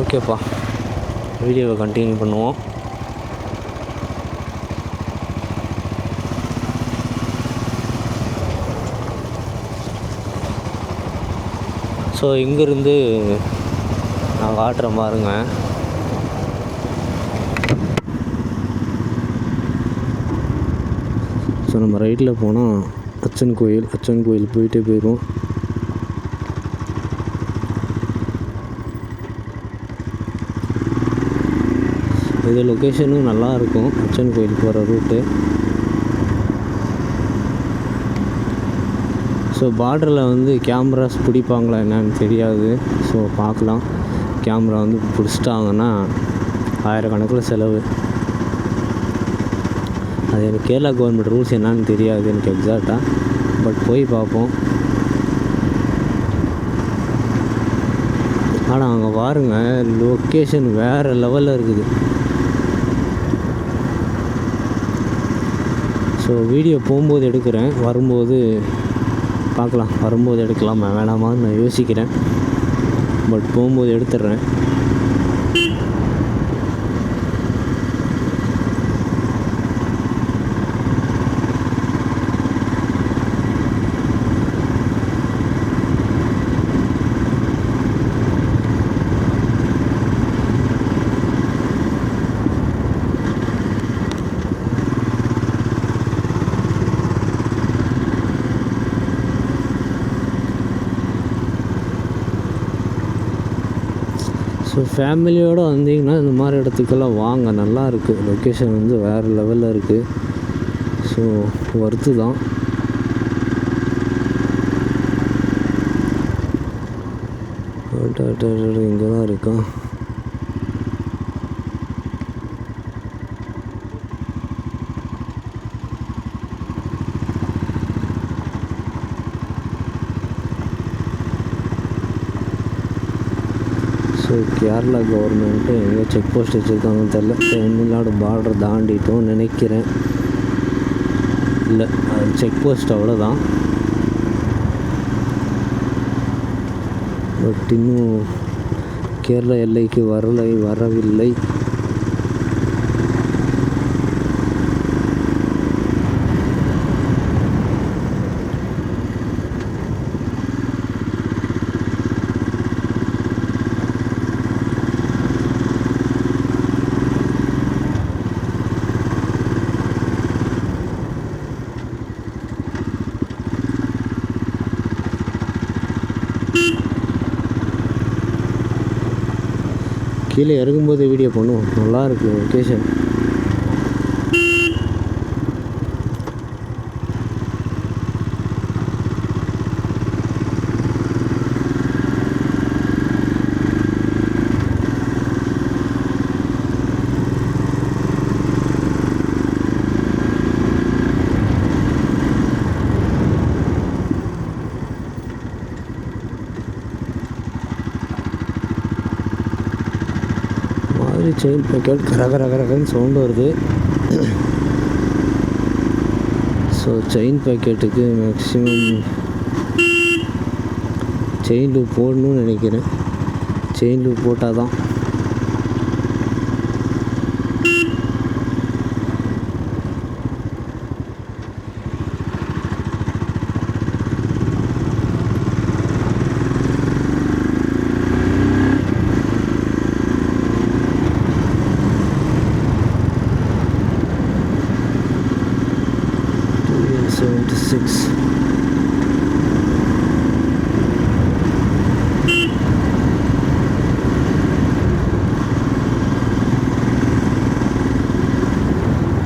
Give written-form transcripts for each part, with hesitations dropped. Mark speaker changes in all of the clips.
Speaker 1: ஓகேப்பா, வீடியோவை கண்டினியூ பண்ணுவோம். ஸோ இங்கேருந்து நான் காட்டுறேன் பாருங்க. ஸோ நம்ம ரைட்டில் போனால் அச்சன் கோயில் போயிட்டே போயிடுவோம். இது லொக்கேஷனும் நல்லாயிருக்கும், அச்சன் கோயில் போகிற ரூட்டு. ஸோ பார்டரில் வந்து கேமராஸ் பிடிப்பாங்களா என்னன்னு தெரியாது. ஸோ பார்க்கலாம். கேமரா வந்து பிடிச்சிட்டாங்கன்னா ஆயிரக்கணக்கில் செலவு. அது எனக்கு கேரளா கவர்மெண்ட் ரூல்ஸ் என்னான்னு தெரியாது எனக்கு எக்ஸாக்டாக, பட் போய் பார்ப்போம். ஆனால் அங்கே பாருங்கள், லொக்கேஷன் வேறு லெவலில் இருக்குது. ஸோ வீடியோ போகும்போது எடுக்கிறேன், வரும்போது பார்க்கலாம். வரும்போது எடுக்கலாமா வேணாமான்னு நான் யோசிக்கிறேன், பட் போகும்போது எடுத்துடுறேன். ஸோ ஃபேமிலியோடு வந்தீங்கன்னா இந்த மாதிரி இடத்துக்கெல்லாம் வாங்க, நல்லா இருக்குது. லொக்கேஷன் வந்து வேறு லெவலில் இருக்குது. ஸோ ஒர்த்து தான். இங்கே தான் இருக்கா. ஸோ கேரளா கவர்மெண்ட்டு எங்கே செக் போஸ்ட் வச்சுருக்காங்கன்னு தெரில. தமிழ்நாடு பார்டர் தாண்டிட்டோம் நினைக்கிறேன். இல்லை, அது செக் போஸ்ட் அவ்வளோதான். பட் இன்னும் கேரளா எல்லைக்கு வரவில்லை. கீழே இறங்கும்போது வீடியோ பண்ணுவோம், நல்லாயிருக்கு லொக்கேஷன். செயின் பேக்கெட் கரகரகரகன்னு சவுண்டு வருது. ஸோ செயின் பேக்கெட்டுக்கு மேக்ஸிமம் செயின் லூப் போடணும்னு நினைக்கிறேன். செயின் லூப் போட்டால் தான்.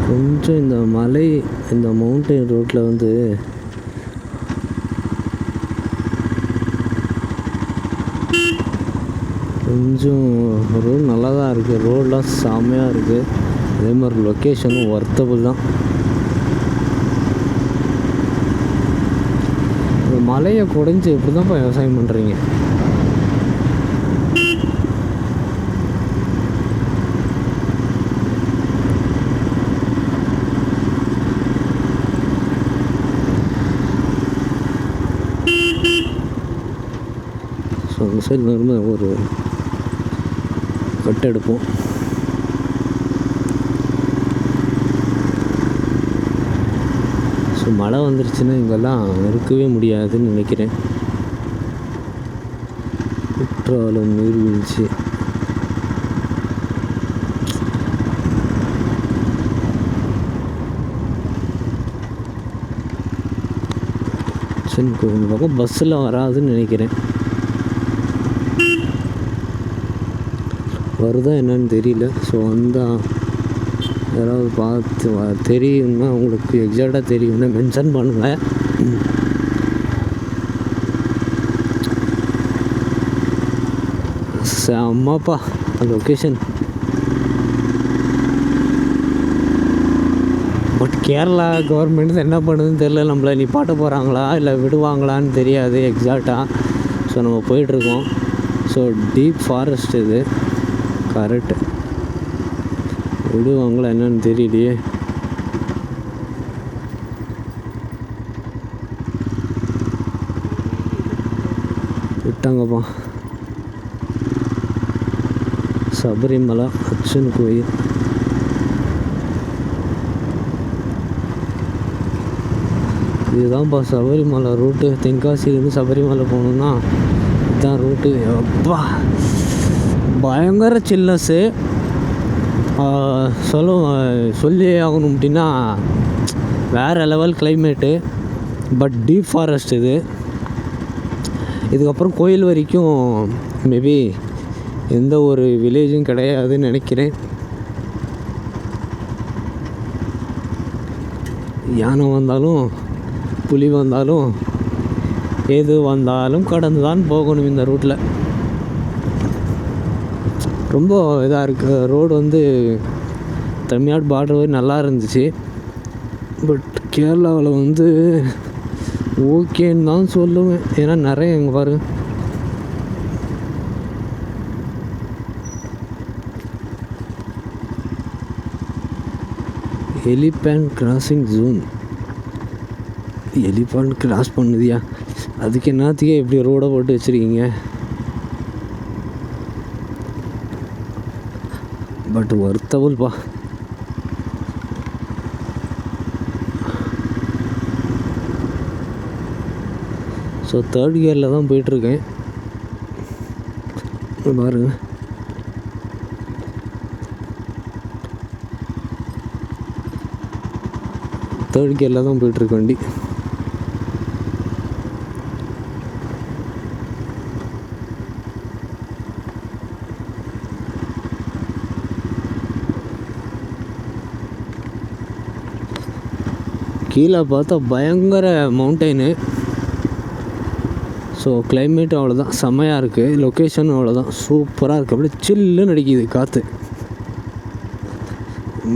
Speaker 1: கொஞ்சம் இந்த மலை, இந்த மவுண்டன் ரோட்டில் வந்து கொஞ்சம் ரோடு நல்லா தான் இருக்குது. ரோடெலாம் செம்மையாக இருக்குது. அதே மாதிரி லொக்கேஷனும் ஒர்த்தபுள் தான். இந்த மலையை குடைஞ்சி எப்படி தான்ப்பா விவசாயம் பண்ணுறீங்க? ஸோ அந்த சைடு வரும்போது ஒரு கட் எடுப்போம். ஸோ மழை வந்துருச்சுன்னா இங்கெல்லாம் இருக்கவே முடியாதுன்னு நினைக்கிறேன். குற்றாலம் நீர்வீழ்ச்சி இந்த பக்கம் பஸ்ஸில் வராதுன்னு நினைக்கிறேன். வருதா என்னன்னு தெரியல. ஸோ வந்தால் யாராவது பார்த்து தெரியும்னா உங்களுக்கு எக்ஸாக்டாக தெரியும்னா மென்ஷன் பண்ணுங்கள். அம்மாப்பா லொக்கேஷன். பட் கேரளா கவர்மெண்ட் என்ன பண்ணுதுன்னு தெரில. நம்மளை நிப்பாட்ட போகிறாங்களா இல்லை விடுவாங்களான்னு தெரியாது எக்ஸாக்டாக. ஸோ நம்ம போயிட்டுருக்கோம். ஸோ டீப் ஃபாரஸ்ட் இது கரெக்டு. விடுவாங்களா என்னன்னு தெரியலையே. விட்டாங்கப்பா. சபரிமலை அச்சன் கோயில். இதுதான்ப்பா சபரிமலை ரூட்டு. தென்காசியிலேருந்து சபரிமலை போகணுன்னா இதுதான் ரூட்டு. அப்பா பயங்கர சில்னஸ்ஸு. சொல்லி ஆகணும் அப்படின்னா வேறு level climate. But deep forest இது. இதுக்கப்புறம் கோயில் வரைக்கும் மேபி எந்த ஒரு வில்லேஜும் கிடையாதுன்னு நினைக்கிறேன். யானை வந்தாலும் புலி வந்தாலும் எது வந்தாலும் கடந்து தான் போகணும் இந்த ரூட்டில். ரொம்ப இதாக இருக்குது ரோடு. வந்து தமிழ்நாடு பார்டர் வரை நல்லா இருந்துச்சு. பட் கேரளாவில் வந்து ஓகேன்னு தான் சொல்லுவேன். ஏன்னா நிறைய இங்கே பாரு elephant crossing zone. Elephant cross பண்ணுதியா? அதுக்கு என்னத்துக்கே எப்படி ரோடை போட்டு வச்சுருக்கீங்க? பட் வர்த்தபுள்ப்பா. ஸோ 3rd கியரில் தான் போயிட்டுருக்கேன். பாருங்க தேர்ட் கியரில் தான் போயிட்டுருக்கு வண்டி. கீழே பார்த்தா பயங்கர மவுண்டெயினு. ஸோ கிளைமேட் அவ்வளோதான், செம்மையாக இருக்குது. லொக்கேஷன் அவ்வளோதான், சூப்பராக இருக்குது. அப்படியே சில்லுன்னு அடிக்குது காற்று.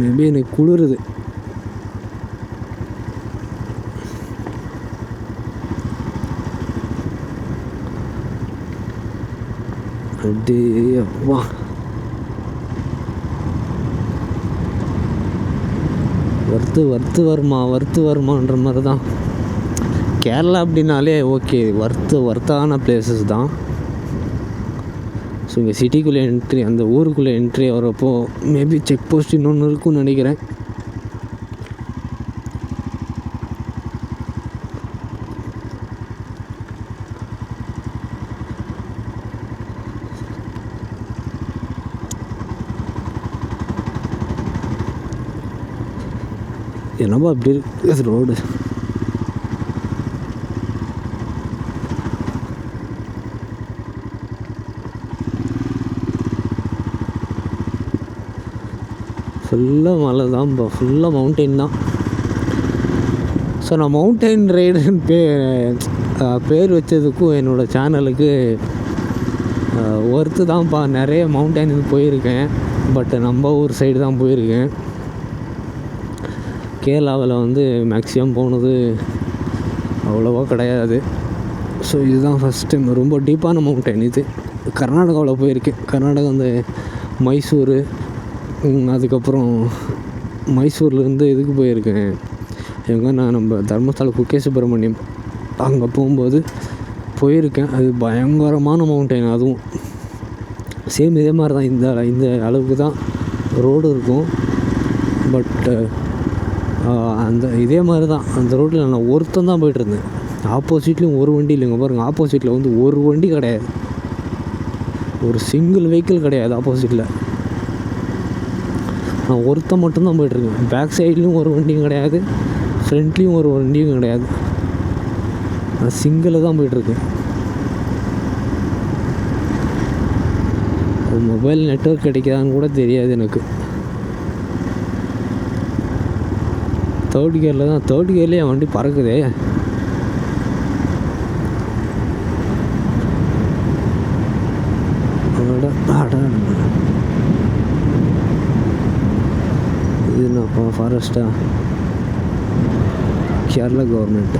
Speaker 1: மேபி எனக்கு குளிருது. அப்படியே அப்பா வறுத்து வருமான்ற மாதிரி தான். கேரளா அப்படின்னாலே ஓகே, வர்த்தான பிளேசஸ் தான். ஸோ இங்கே சிட்டிக்குள்ளே என்ட்ரி, அந்த ஊருக்குள்ளே என்ட்ரி வரப்போ மேபி செக் போஸ்ட் இன்னொன்று இருக்குன்னு நினைக்கிறேன். என்னப்பா அப்படி இருக்குது ரோடு. ஃபுல்லாக மலை தான்ப்பா, ஃபுல்லாக மவுண்டெயின் தான். ஸோ நான் மவுண்டெயின் ரைடுன்னு பேர் வச்சதுக்கும் என்னோடய சேனலுக்கு ஒர்த்து தான்ப்பா. நிறைய மவுண்டெயினுக்கு போயிருக்கேன். பட் நம்ம ஊர் சைடு தான் போயிருக்கேன். கேரளாவில் வந்து மேக்ஸிமம் போனது அவ்வளோவா கிடையாது. ஸோ இதுதான் ஃபஸ்ட் டைம். ரொம்ப டீப்பான மவுண்டன் இது. கர்நாடகாவில் போயிருக்கேன். கர்நாடகா அந்த மைசூர், அதுக்கப்புறம் மைசூர்லேருந்து இதுக்கு போயிருக்கேன். எங்கன்னா நம்ம தர்மஸ்தல குக்கே சுப்பிரமணியம், அங்கே போகும்போது போயிருக்கேன். அது பயங்கரமான மவுண்டன். அதுவும் சேம் இதே மாதிரி தான், இந்த இந்த அளவுக்கு தான் ரோடு இருக்கும். பட் அந்த இதே மாதிரி தான் அந்த ரோட்டில் நான் ஒருத்தன் தான் போய்ட்டுருந்தேன். ஆப்போசிட்லேயும் ஒரு வண்டி இல்லைங்க. பாருங்கள், ஆப்போசிட்டில் வந்து ஒரு வண்டி கிடையாது, ஒரு சிங்கிள் வெஹிக்கிள் கிடையாது ஆப்போசிட்டில். நான் ஒருத்தன் மட்டும்தான் போய்ட்டுருக்கேன். பேக் சைட்லேயும் ஒரு வண்டியும் கிடையாது, ஃப்ரண்ட்லேயும் ஒரு வண்டியும் கிடையாது. நான் சிங்கிளில் தான் போய்ட்டுருக்கேன். மொபைல் நெட்வொர்க் கிடைக்காதான்னு கூட தெரியாது எனக்கு. தேர்ட் கியர்லேயே என் வண்டி பறக்குதே. இது என்னப்பா ஃபாரஸ்ட்டா? கேரளா கவர்மெண்ட்.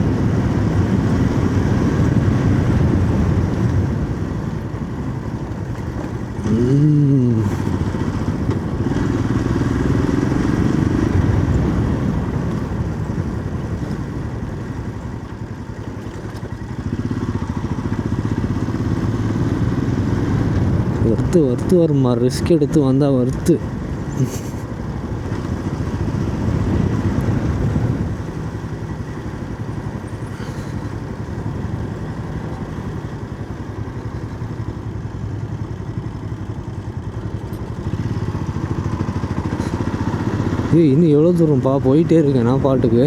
Speaker 1: வறுத்து வருமா? ரிஸ்க் எடுத்து வந்தால் வறுத்து. இன்னும் எவ்வளோ தூரம்ப்பா? போயிட்டே இருக்கேன் நான் பாட்டுக்கு.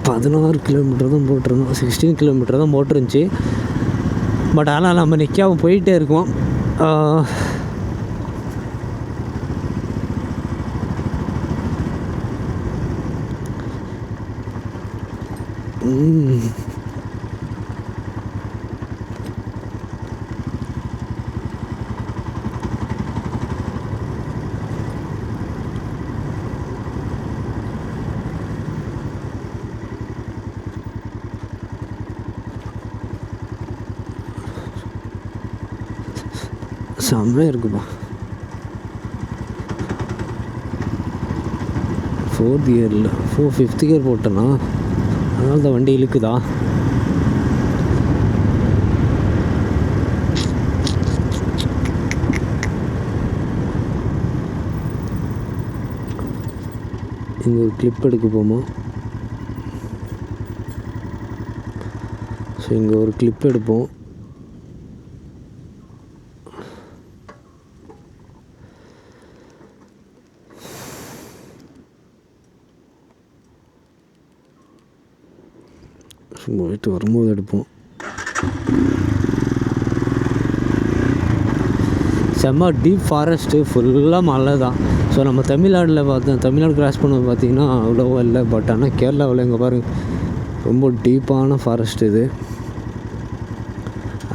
Speaker 1: 16 கிலோமீட்டர் தான் போட்டிருந்தோம், 16 கிலோமீட்டர் தான் போட்டிருந்துச்சி. பட் ஆனால் நம்ம நிற்காம போயிட்டே இருக்கோம். செம்மையாக இருக்குப்பா. 4th கியரில் 5th கியர் போட்டேன்னா அதனால தான் வண்டி இழுக்குதா. இங்கே ஒரு கிளிப் எடுக்க போமா? ஸோ இங்கே ஒரு கிளிப் எடுப்போம். போயிட்டு வரும்போது எடுப்போம். செம்ம டீப் ஃபாரஸ்ட்டு, ஃபுல்லாக மலை தான். ஸோ நம்ம தமிழ்நாடு கிராஸ் பண்ண பார்த்திங்கன்னா அவ்வளோவா இல்லை. பட் ஆனால் கேரளாவில் இங்கே பாருங்கள், ரொம்ப டீப்பான ஃபாரஸ்ட் இது.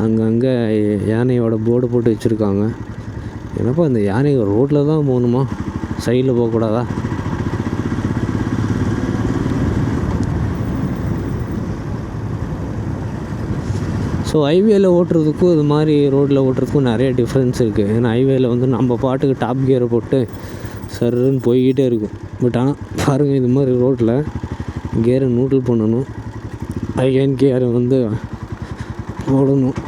Speaker 1: அங்கங்கே யானையோட போர்டு போட்டு வச்சுருக்காங்க. என்னப்பா இந்த யானை ரோட்டில் தான் போகணுமா, சைடில் போகக்கூடாதா? ஸோ ஹைவேயில் ஓட்டுறதுக்கும் இது மாதிரி ரோட்டில் ஓட்டுறதுக்கும் நிறைய டிஃப்ரென்ஸ் இருக்குது. ஏன்னா ஹைவேயில் வந்து நம்ம பாட்டுக்கு டாப் கியரை போட்டு சருன்னு போய்கிட்டே இருக்கும். பட் ஆனால் பாருங்கள், இது மாதிரி ரோட்டில் கியரை நியூட்ரல் பண்ணணும், ஐஎன் கியரை வந்து போடணும்.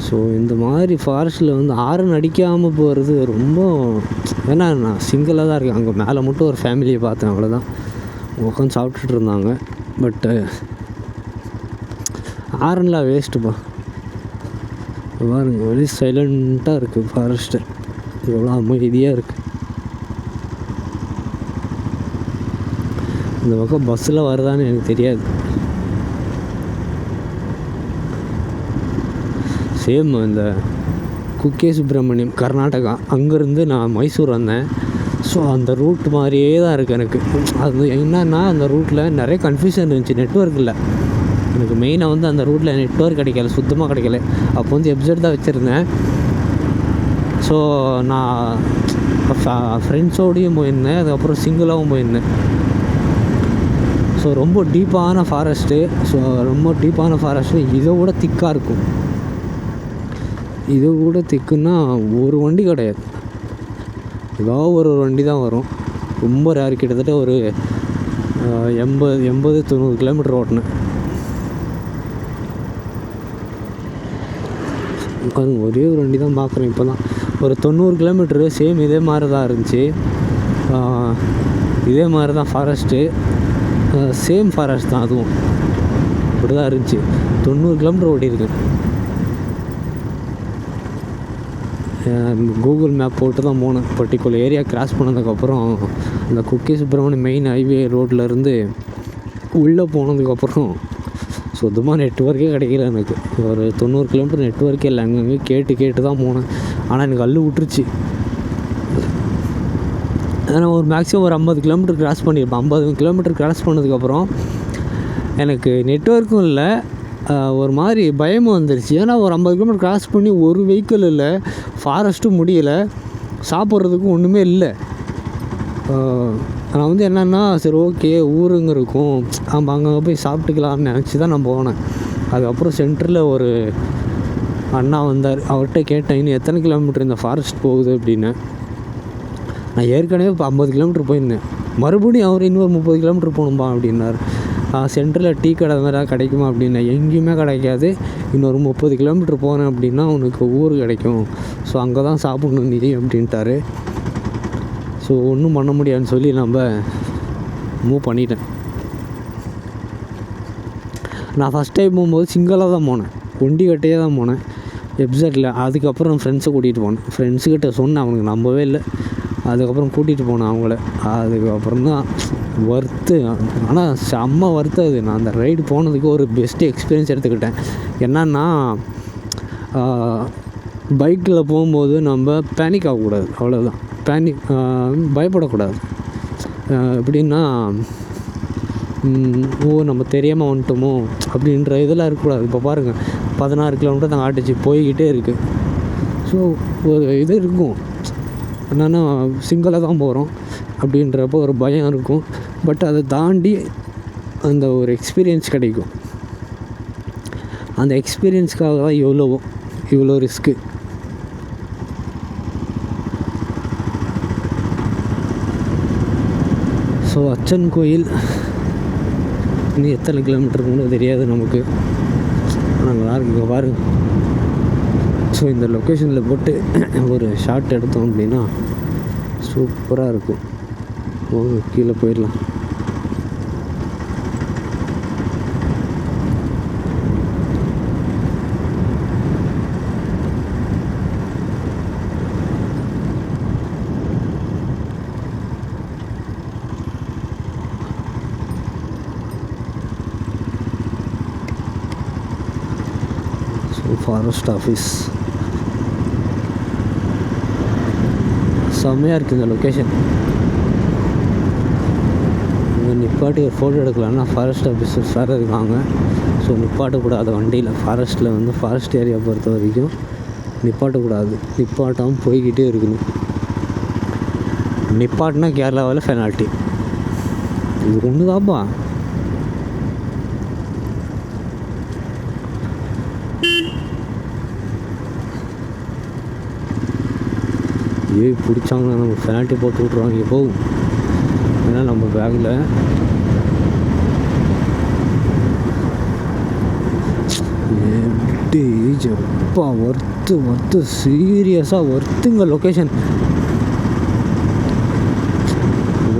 Speaker 1: ஸோ இந்த மாதிரி ஃபாரஸ்ட்டில் வந்து ஹாரன் அடிக்காமல் போகிறது ரொம்ப, ஏன்னா நான் சிங்கிளாக தான் இருக்கேன். அங்கே மேலே மட்டும் ஒரு ஃபேமிலியை பார்த்தேன், அவ்வளோதான். உட்காந்து சாப்பிட்டுட்டு இருந்தாங்க. பட்டு ஹாரன்லாம் வேஸ்ட்டுப்பா. பாருங்க, வெளியே சைலண்ட்டாக இருக்குது ஃபாரஸ்ட்டு, எவ்வளோ அமைதியாக இருக்குது. இந்த பக்கம் பஸ்ஸில் வருதான்னு எனக்கு தெரியாது. சேம் இந்த குக்கே சுப்பிரமணியம் கர்நாடகா, அங்கேருந்து நான் மைசூர் வந்தேன். ஸோ அந்த ரூட் மாதிரியே தான் இருக்குது எனக்கு. அது என்னன்னா, அந்த ரூட்டில் நிறைய கன்ஃபியூஷன் இருந்துச்சு, நெட்வொர்க் இல்லை எனக்கு. மெயினாக வந்து அந்த ரூட்டில் நெட்வொர்க் கிடைக்கல, சுத்தமாக கிடைக்கல. அப்போ வந்து எப்செட் தான் வச்சுருந்தேன். ஸோ நான் ஃப்ரெண்ட்ஸோடையும் போயிருந்தேன், அதுக்கப்புறம் சிங்கிளாகவும் போயிருந்தேன். ஸோ ரொம்ப டீப்பான ஃபாரஸ்ட்டு. ஸோ ரொம்ப டீப்பான ஃபாரஸ்ட்டு இதை விட திக்காக இருக்கும். இது கூட திக்குன்னா ஒரு வண்டி கிடையாது, ஏதாவது ஒரு வண்டி தான் வரும். ரொம்ப ரேர். கிட்டத்தட்ட ஒரு 80-90 கிலோமீட்டர் ஓட்டினேன். ஒரே ஒரு வண்டி தான் பார்க்குறேன் இப்போ தான். ஒரு 90 கிலோமீட்டரு சேம் இதே மாதிரி தான் இருந்துச்சு. இதே மாதிரி தான் ஃபாரஸ்ட்டு, சேம் ஃபாரஸ்ட் தான், அதுவும் இப்படி தான் இருந்துச்சு. 90 கிலோமீட்டர் ஓட்டியிருக்கேன். கூகுள் மேப் போட்டு தான் போனேன். பர்டிகுலர் ஏரியா கிராஸ் பண்ணதுக்கப்புறம் அந்த குக்கி சுப்பிரமணியம் மெயின் ஹைவே ரோட்லேருந்து உள்ளே போனதுக்கப்புறம் சுத்தமாக நெட்ஒர்க்கே கிடைக்கல எனக்கு. ஒரு 90 கிலோமீட்டர் நெட்ஒர்க்கே இல்லை. அங்கங்கே கேட்டு தான் போனேன். ஆனால் எனக்கு அள்ளு விட்டுருச்சு. நான் ஒரு மேக்ஸிமம் ஒரு 50 கிலோமீட்டர் கிராஸ் பண்ணியிருப்பேன். 50 கிலோமீட்டர் கிராஸ் பண்ணதுக்கப்புறம் எனக்கு நெட்ஒர்க்கும் இல்லை, ஒரு மாதிரி பயமும் வந்துருச்சு. ஏன்னா ஒரு 50 கிலோமீட்டர் கிராஸ் பண்ணி ஒரு வெஹிக்கிள் இல்லை, ஃபாரஸ்ட்டும் முடியலை, சாப்பிட்றதுக்கும் ஒன்றுமே இல்லை. நான் வந்து என்னென்னா சரி ஓகே ஊருங்க இருக்கும், நம்ம அங்கே போய் சாப்பிட்டுக்கலாம்னு நினச்சி தான் நான் போனேன். அதுக்கப்புறம் சென்டரில் ஒரு அண்ணா வந்தார். அவர்கிட்ட கேட்டேன், இன்னும் எத்தனை கிலோமீட்டர் இந்த ஃபாரஸ்ட் போகுது அப்படின்னு. நான் ஏற்கனவே இப்போ 50 கிலோமீட்டர் போயிருந்தேன். மறுபடியும் அவர் இன்னொரு 30 கிலோமீட்டர் போகணும்பா அப்படின்னார். சென்டரில் டீ கடை மாதிரி கிடைக்குமா அப்படின்னா, எங்கேயுமே கிடைக்காது. இன்னொரு 30 கிலோமீட்டர் போனேன் அப்படின்னா உனக்கு ஊர் கிடைக்கும், ஸோ அங்கே தான் சாப்பிட்ணும் நீ அப்படின்ட்டாரு. ஸோ ஒன்றும் பண்ண முடியாதுன்னு சொல்லி நம்ம மூவ் பண்ணிட்டேன். நான் ஃபஸ்ட் டைம் போகும்போது சிங்கிளாக தான் போனேன், ஒண்டி கட்டையே தான் போனேன் வெப்சைட்டில். அதுக்கப்புறம் ஃப்ரெண்ட்ஸை கூட்டிகிட்டு போனேன். ஃப்ரெண்ட்ஸுக்கிட்ட சொன்னேன், அவனுக்கு நம்பவே இல்லை. அதுக்கப்புறம் கூட்டிகிட்டு போனேன் அவங்கள. அதுக்கப்புறம் தான் ஒர்த்து, ஆனால் செம்ம ஒர்த்து அது. நான் அந்த ரைடு போனதுக்கு ஒரு பெஸ்ட்டு எக்ஸ்பீரியன்ஸ் எடுத்துக்கிட்டேன். என்னன்னா பைக்கில் போகும்போது நம்ம பேனிக் ஆகக்கூடாது, அவ்வளோதான். பயப்படக்கூடாது. எப்படின்னா நம்ம தெரியாமல் வந்துட்டோமோ அப்படின்ற இதெல்லாம் இருக்கக்கூடாது. இப்போ பாருங்கள் 16 கிலோமீட்டர் தான் ஆட்டுச்சு, போய்கிட்டே இருக்குது. ஸோ ஒரு இது இருக்கும், என்னென்னா சிங்கிளாக தான் போகிறோம் அப்படின்றப்போ ஒரு பயம் இருக்கும். பட் அதை தாண்டி அந்த ஒரு எக்ஸ்பீரியன்ஸ் கிடைக்கும். அந்த எக்ஸ்பீரியன்ஸ்க்காக தான் இவ்வளோ ரிஸ்க்கு. ஸோ அச்சன் கோயில் இன்னும் எத்தனை கிலோமீட்டருக்கு கூட தெரியாது நமக்கு. நாங்கள் இங்கே பாருங்கள். ஸோ இந்த லொக்கேஷனில் போட்டு ஒரு ஷாட் எடுத்தோம் அப்படின்னா சூப்பராக இருக்கும். கீழே போயிடலாம். ஃபாரஸ்ட் ஆஃபீஸ் செம்மையாக இருக்குது இந்த லொக்கேஷன். இங்கே நிப்பாட்டி ஒரு ஃபோட்டோ எடுக்கலாம்னா ஃபாரஸ்ட் ஆஃபீஸர்ஸ் வேறு இருக்காங்க. ஸோ நிப்பாட்டக்கூடாது வண்டியில். ஃபாரஸ்ட்டில் வந்து ஃபாரஸ்ட் ஏரியா பொறுத்த வரைக்கும் நிப்பாட்டக்கூடாது. நிப்பாட்டாமல் போய்கிட்டே இருக்கணும். நிப்பாட்டினா கேரளாவில் பெனால்ட்டி. இது ஒன்று தான்ப்பா. பிடிச்சாங்கன்னா நம்ம பெனால்ட்டி போட்டு விட்ருவாங்க போகும். ஏன்னா நம்ம பேக்கில் எப்படி எப்பா ஒர்த்து சீரியஸாக ஒர்த்துங்க லொக்கேஷன்.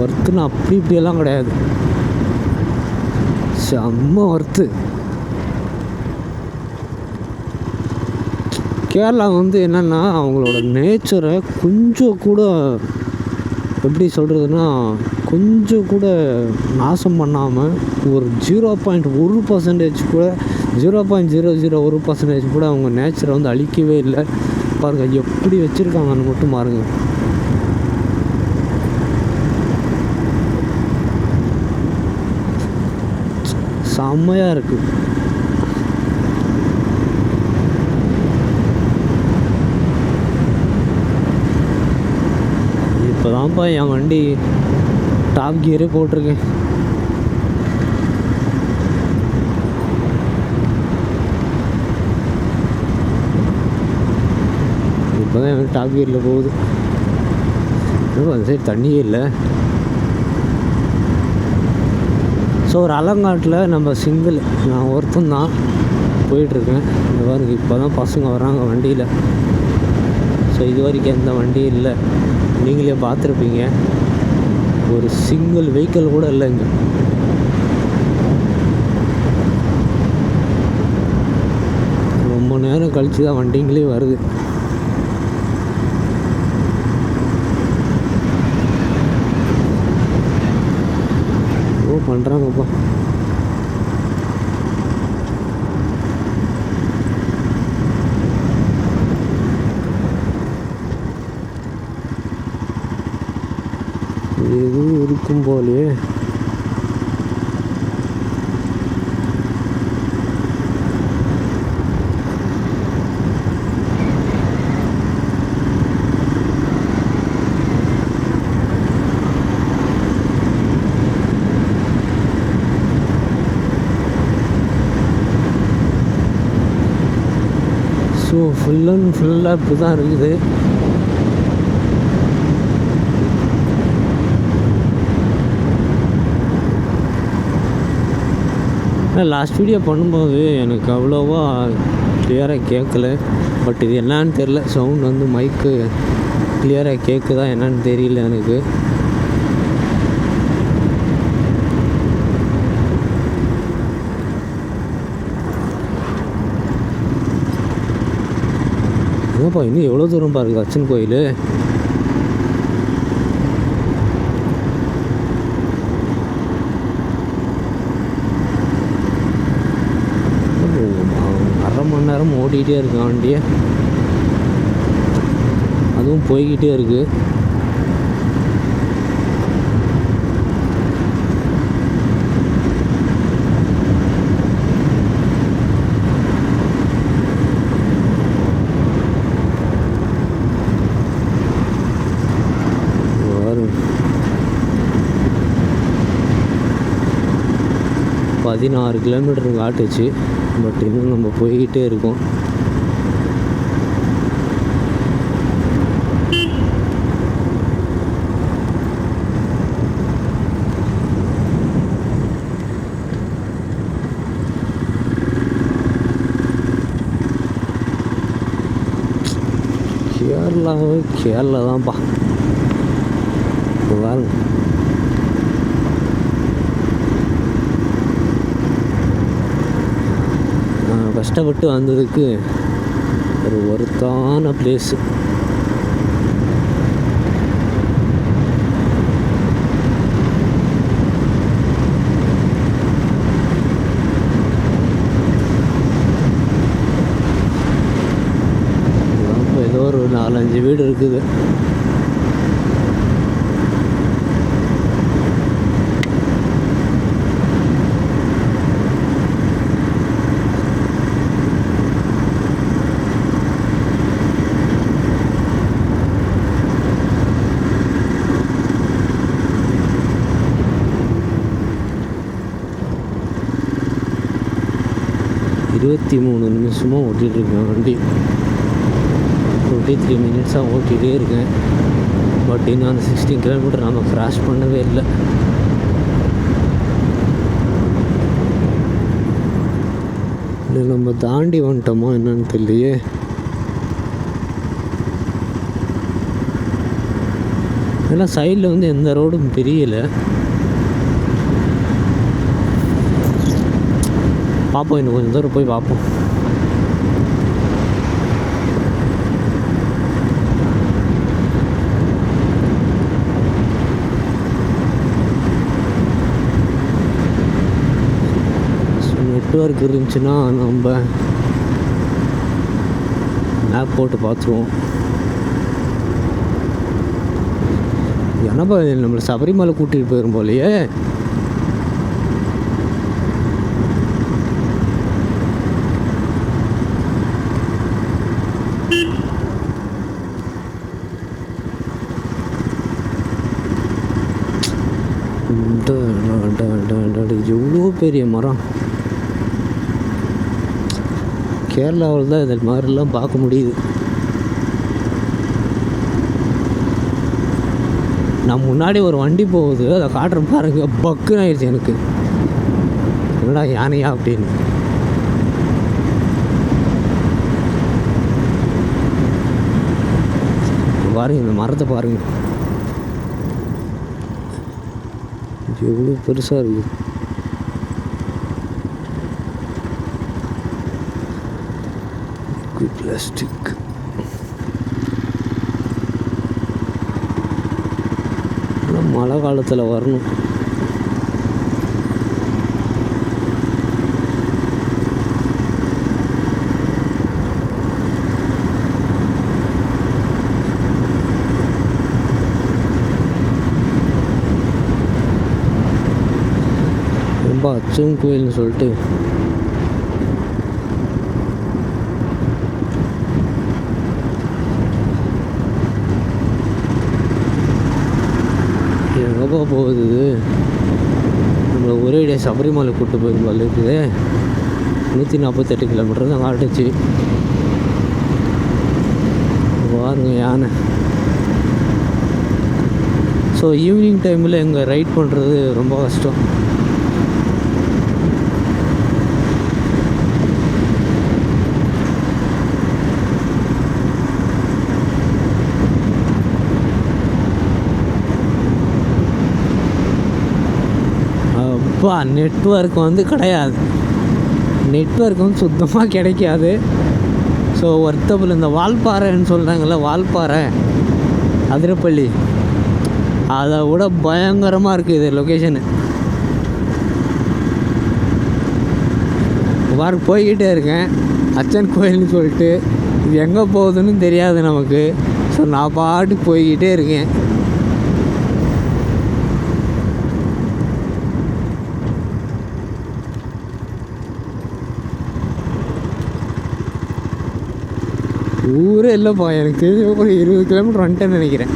Speaker 1: ஒர்த்துன்னு இப்படியெல்லாம் கிடையாது, செம்ம ஒர்த்து. கேரளா வந்து என்னென்னா அவங்களோட நேச்சரை கொஞ்சம் கூட எப்படி சொல்கிறதுனா கொஞ்சம் கூட நாசம் பண்ணாமல் ஒரு 0.1% கூட 0.001% கூட அவங்க நேச்சரை வந்து அழிக்கவே இல்லை. பாருங்கள் எப்படி வச்சுருக்காங்கன்னு மட்டும் பாருங்கள். செம்மையாக இருக்குது. இப்போ தான்ப்பா என் வண்டி டாப் கியரே போட்டிருக்கேன். இப்போ தான் என் டாப் கியரில் போகுது. அந்த சைடு தண்ணியே இல்லை. ஸோ ஒரு அலங்காட்டில் நம்ம சிங்கிள் நான் ஒருத்தன் தான் போயிட்டுருக்கேன். இந்த பாருங்க இப்போ தான் பசங்க வராங்க வண்டியில். ஸோ இது வரைக்கும் எந்த வண்டியும் இல்லை, நீங்களே பார்த்துருப்பீங்க. ஒரு சிங்கிள் வெஹிக்கிள் கூட இல்லை இங்கே. ரொம்ப நேரம் கழித்து தான் வண்டிங்களே வருது. ஓ பண்ணுறாங்கப்பா. எதுவும் இருக்கும் போலே. ஸோ ஃபுல் அண்ட் ஃபுல்லாக இப்படி தான் இருக்குது. லாஸ்ட் வீடியோ பண்ணும்போது எனக்கு அவ்வளோவா கிளியராக கேட்கல. பட் இது என்னான்னு தெரில, சவுண்ட் வந்து மைக்கு கிளியராக கேட்குதா என்னன்னு தெரியல எனக்கு. என்னப்பா இன்னும் எவ்வளோ தூரம் பாருங்க அச்சன் கோயில். அரை மணி நேரம் ஓடிக்கிட்டே இருக்கு வண்டியை, அதுவும் போய்கிட்டே இருக்குது. பதினாறு கிலோமீட்டர் காட்டுச்சு, பட் இன்னும் நம்ம போய்கிட்டே இருக்கோம். கேரளா தான்ப்பா. பாருங்க கஷ்டப்பட்டு வந்ததுக்கு ஒரு ஒருத்தான பிளேஸு. ஏதோ ஒரு 4-5 வீடு இருக்குது. இருபத்தி 3 நிமிஷமாக ஓட்டிகிட்ருக்கேன் வண்டி. 23 மினிட்ஸாக ஓட்டிகிட்டே இருக்கேன். பட் இன்னும் அந்த 16 கிலோமீட்டர் நம்ம கிராஸ் பண்ணவே இல்லை. இல்லை நம்ம தாண்டி வந்துட்டோமோ என்னன்னு தெரியலையே. ஏன்னா சைடில் வந்து எந்த ரோடும் தெரியலை. பார்ப்போம், இன்னும் கொஞ்சம் தூரம் போய் பார்ப்போம். நெட்வொர்க் இருந்துச்சுன்னா நம்ம மேப் போட்டு பார்த்துருவோம். ஏன்னாப்பா நம்மளை சபரிமலை கூட்டிகிட்டு போயிடும் போலையே. எவ்வளோ பெரிய மரம். கேரளாவில் தான் இது மாதிரிலாம் பார்க்க முடியுது. நான் முன்னாடி ஒரு வண்டி போகுது, அதை காட்டுற பாருங்க, பக்குன்னு ஆயிடுச்சு எனக்கு. என்னடா யானையா அப்படின்னு. பாருங்க இந்த மரத்தை பாருங்க, எவ்வளோ பெருசாக இருக்குது. பிளாஸ்டிக் மழை காலத்தில் வரணும். ரொம்ப அச்சம் கோயில்னு சொல்லிட்டு எங்கப்பா போகுது. நம்மளை ஒரே டே சபரிமலை கூப்பிட்டு போயிருந்தாலும் இருக்குது. 148 கிலோமீட்டர் தான் காட்டுச்சு. பாருங்க யானை. ஸோ ஈவினிங் டைமில் எங்கே ரைட் பண்ணுறது ரொம்ப கஷ்டம். அப்பா நெட்வொர்க் வந்து கிடையாது, நெட்வொர்க் வந்து சுத்தமாக கிடைக்காது. ஸோ ஒர்த்தபிள் இந்த வால்பாறைன்னு சொல்கிறாங்கல்ல, வால்பாறை அதிரப்பள்ளி, அதை விட பயங்கரமாக இருக்குது இது லொக்கேஷனு. வார் போய்கிட்டே இருக்கேன் அச்சன் கோயில்னு சொல்லிட்டு, இது எங்கே போகுதுன்னு தெரியாது நமக்கு. ஸோ நான் பாட்டுக்கு போய்கிட்டே இருக்கேன். ஊரே இல்லைப்பா, எனக்கு தெரிஞ்ச ஒரு 20 கிலோமீட்டர் வந்துட்டேன்னு நினைக்கிறேன்.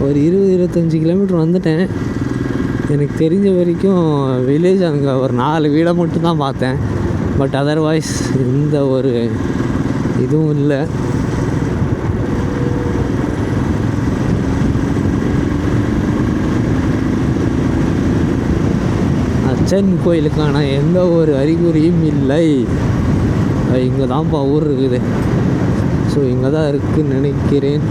Speaker 1: ஒரு 20-25 கிலோமீட்டர் வந்துட்டேன். எனக்கு தெரிஞ்ச வரைக்கும் வில்லேஜ் அங்கே ஒரு 4 வீடை மட்டும்தான் பார்த்தேன். பட் அதர்வைஸ் எந்த ஒரு இதுவும் இல்லை. அச்சன் கோயிலுக்கான எந்த ஒரு அறிகுறியும் இல்லை. இங்கே தான்ப்பா ஊர் இருக்குது. ஸோ இங்கே தான் இருக்குதுன்னு நினைக்கிறேன்.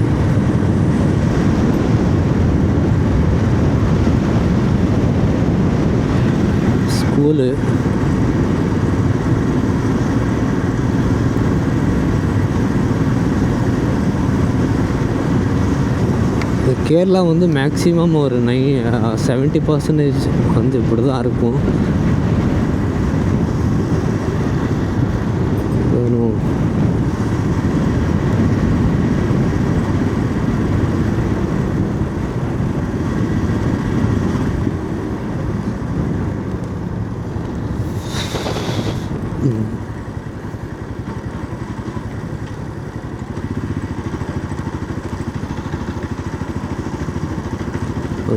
Speaker 1: ஸ்கூலு கேரளா வந்து மேக்ஸிமம் ஒரு 70% வந்து இப்படி தான் இருக்கும்.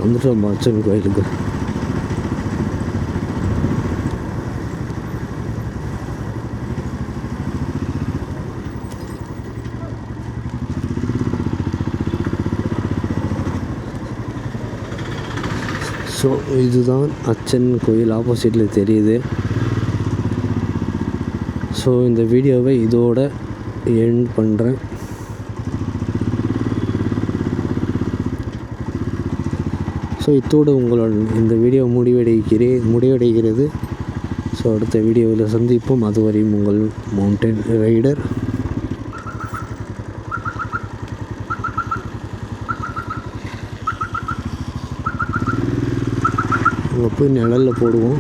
Speaker 1: வந்துட்டோம் அச்சன் கோயிலுக்கு. ஸோ இதுதான் அச்சன் கோயில், ஆப்போசிட்டில் தெரியுது. ஸோ இந்த வீடியோவை இதோட எண்ட் பண்ணுறேன். ஸோ இத்தோடு உங்களோட இந்த வீடியோ முடிவடைகிறது. ஸோ அடுத்த வீடியோவில் சந்திப்போம். அதுவரையும் உங்கள் மவுண்டன் ரைடர். அங்கே போய் நிழலில் போடுவோம்.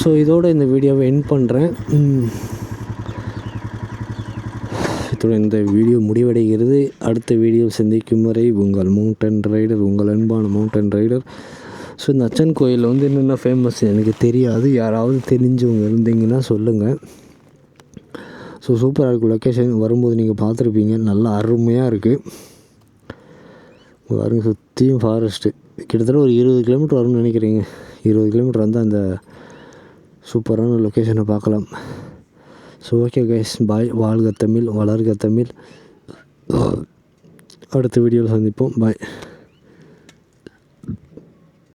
Speaker 1: ஸோ இதோட இந்த வீடியோவை எண்ட் பண்ணுறேன். இத்துடன் இந்த வீடியோ முடிவடைகிறது. அடுத்த வீடியோ சந்திக்கும் வரை உங்கள் மவுண்டன் ரைடர், உங்கள் அன்பான மவுண்டன் ரைடர். ஸோ இந்த அச்சன் கோயிலில் வந்து என்னென்ன ஃபேமஸ் எனக்கு தெரியாது, யாராவது தெரிஞ்சவங்க இருந்தீங்கன்னா சொல்லுங்கள். ஸோ சூப்பராக இருக்கும் லொக்கேஷன். வரும்போது நீங்கள் பார்த்துருப்பீங்க, நல்லா அருமையாக இருக்குது. பாருங்க, சுற்றியும் ஃபாரஸ்ட்டு. கிட்டத்தட்ட ஒரு 20 கிலோமீட்டர் வரும்னு நினைக்கிறீங்க. 20 கிலோமீட்டர் வந்து அந்த சூப்பரான லொக்கேஷனை பார்க்கலாம். ஸோ ஓகே கைஸ், பாய். வாழ்க தமிழ், வளர்க தமிழ். அடுத்த வீடியோவில் சந்திப்போம். பாய்.